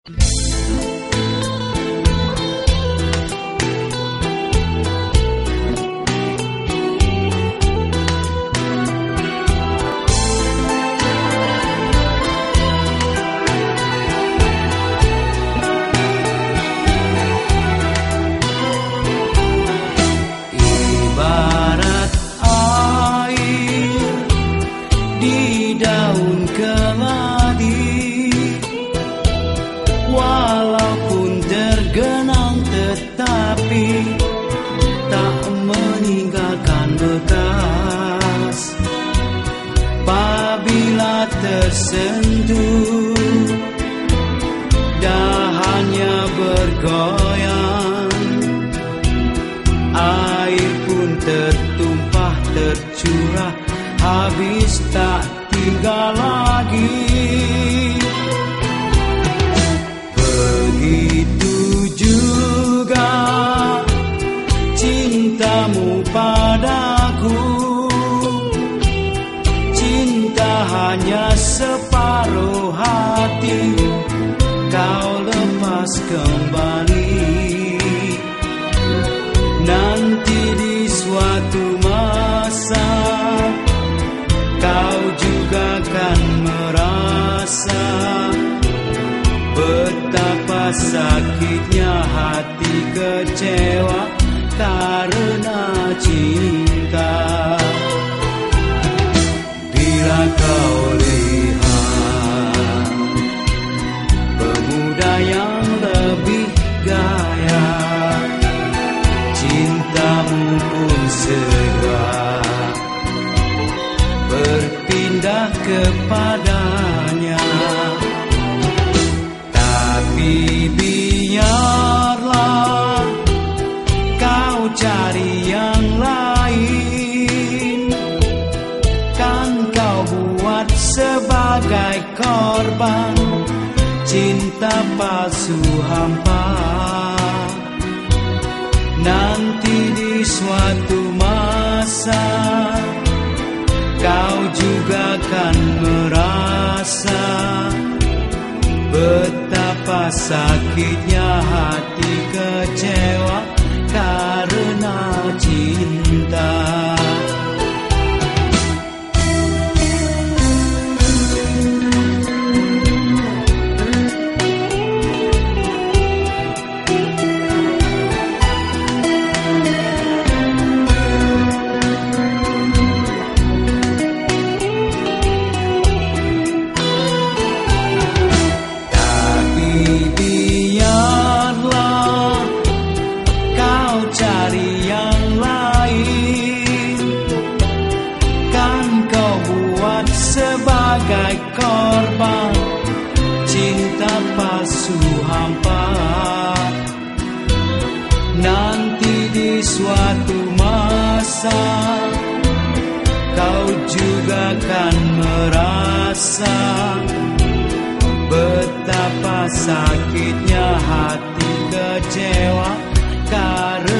Ibarat air di daun keladi, walaupun tergenang tetapi tak meninggalkan bekas. Apabila tersentuh, dahannya bergoyang, air pun tertumpah tercurah, habis tak tinggal lagi. Begitu juga cintamu padaku, cinta hanya separuh hati, kau lepas kembali. Nanti di suatu masa kau juga kan merasa betapa sakitnya hati kecewa karena cinta. Bila kau lihat pemuda yang lebih gaya, cintamu pun segera berpindah kepadanya. Tapi biarlah kau cari yang lain, kan kau buat sebagai korban cinta palsu hampa. Nanti di suatu masa kau juga kan merasa betapa sakitnya hati kecewa karena cinta. Cari yang lain, kan kau buat sebagai korban cinta palsu hampa. Nanti di suatu masa kau juga kan merasa betapa sakitnya hati kecewa karena